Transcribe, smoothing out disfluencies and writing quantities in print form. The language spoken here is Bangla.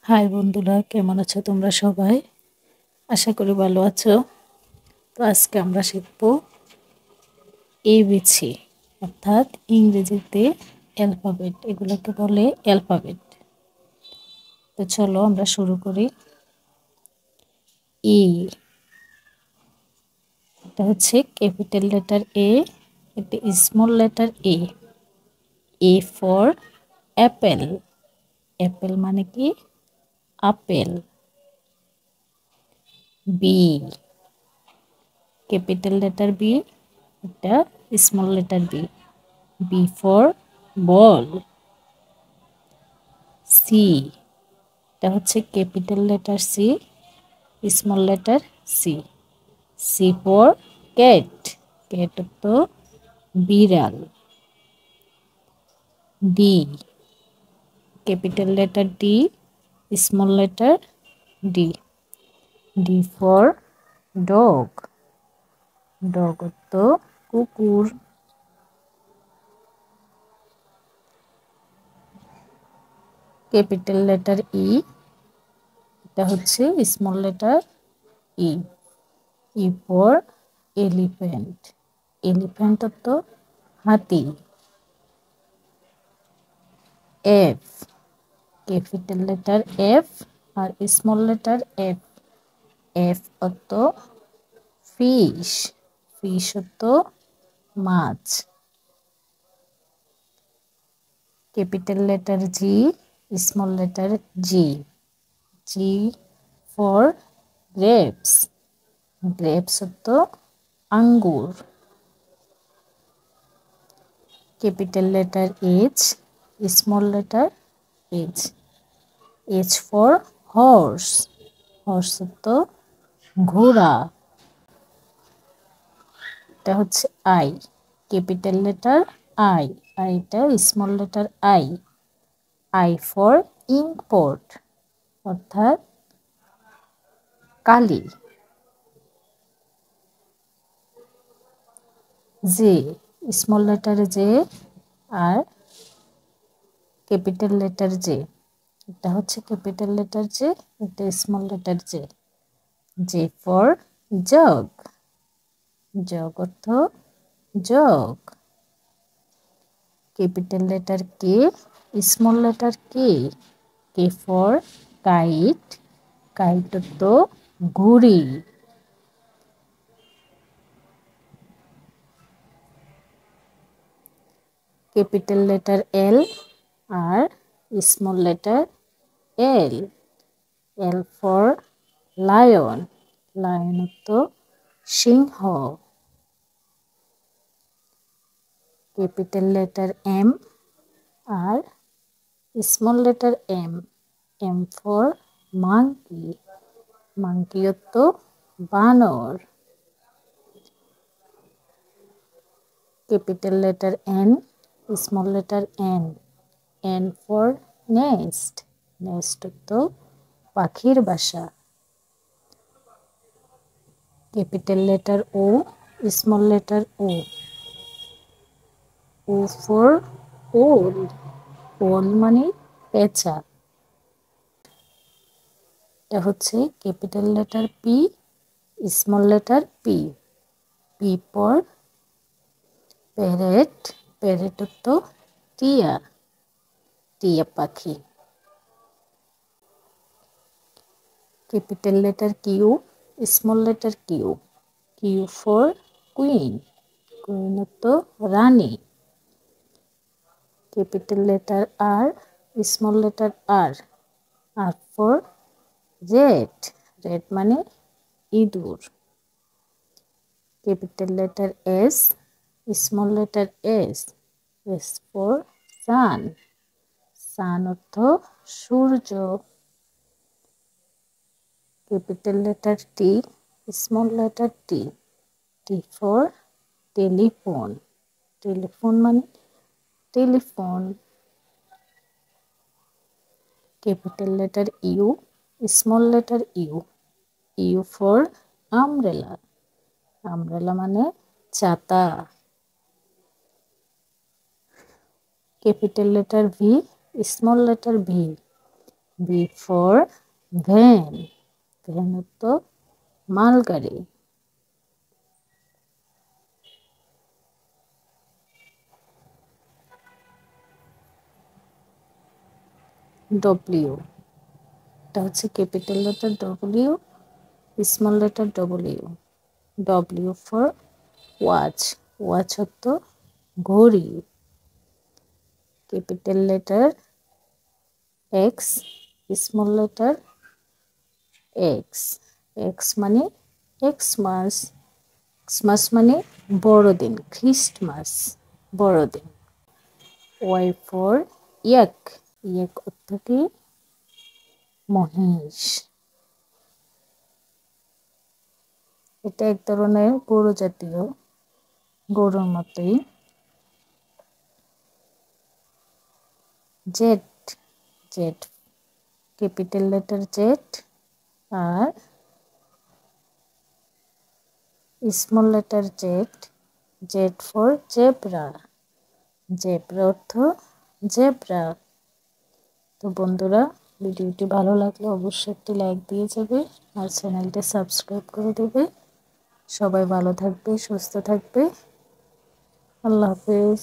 হাই বন্ধুরা, কেমন আছো তোমরা সবাই? আশা করি ভালো আছো। তো আজকে আমরা শিখব এবিসি, অর্থাৎ ইংরেজিতে অ্যালফাবেট। এগুলোকে বলে অ্যালফাবেট। তো চলো আমরা শুরু করি। ই, এটা হচ্ছে ক্যাপিটাল লেটার এ, এটা small letter A. A for apple. Apple মানে কি? Apple. B, capital letter B, এটা small letter B. B for ball. C, এটা হচ্ছে capital letter C, small letter C. C for cat. Cat তো বিড়াল। D, capital letter D, small letter D. D for dog. Dog তো কুকুর। ক্যাপিটাল লেটার ই, এটা হচ্ছে small letter E. E for elephant. Elephant তো হাতি। এফ, ক্যাপিটাল লেটার এফ আর স্মল লেটার এফ। এফ অর্থ ফিশ। ফিশ অর্থ মাছ। Capital letter G, small letter G. G for grapes. Grapes অর্থ আঙ্গুর। Capital letter H, small letter H. H for horse. Horse অর্থ ঘোড়া। এটা হচ্ছে আই, ক্যাপিটাল লেটার আই। আইটা small letter I. I for ink pot, অর্থাৎ কালি। জে, স্মল লেটার জে আর ক্যাপিটাল লেটার জে। এটা হচ্ছে ক্যাপিটাল লেটার জে, এটা small letter J. J for jug. Jug অর্থ jug. Capital letter K, small letter K. K for kite. Kite অর্থ ঘুড়ি। ক্যাপিটাল লেটার এল আর small letter L. L for lion. Lion অর্থ সিংহ। ক্যাপিটাল লেটার এম আর small letter M. M for monkey. Monkey অর্থ বানর। Capital letter N, small letter N. N for nest. Nest অর্থ পাখির বাসা। Capital letter O, small letter O. O for owl. Owl মানে পেঁচা। এটা হচ্ছে capital letter P, small letter P. P for parrot. Parrot তো টিয়া। টিয়া পাখি। Capital letter Q, small letter Q. Q for queen. Queen তো রানী। Capital letter R, small letter R. R for rat. Rat মানে ইঁদুর। Capital letter S, small letter S. S for sun. Sun অর্থ সূর্য। Capital letter T, small letter T. T for telephone. Telephone মানে telephone. Capital letter U, small letter U. U for umbrella. Umbrella মানে ছাতা। Capital letter V, small letter V. V for van, van অর্থ মালগাড়ি। ডব্লিউ, এটা হচ্ছে capital letter W, small letter W. W for watch, watch অর্থ ঘড়ি। Capital letter x, small letter x, x মানে এক্সমাস, এক্সমাস মানে বড়দিন, খ্রিস্টমাস, বড়দিন। ওয়াই ফর ইয়াক, ইয়াক অর্থ কি মহিষ। এটা এক ধরনের গরু জাতীয়, গরুর মতোই। Z, Z capital letter Z আর small letter Z, Z for zebra, zebra অর্থ জেব্রা। তো বন্ধুরা, ভিডিওটি ভালো লাগলে অবশ্যই একটি লাইক দিয়ে যাবে আর চ্যানেলটি সাবস্ক্রাইব করে দেবে। সবাই ভালো থাকবে, সুস্থ থাকবে। আল্লাহ হাফেজ।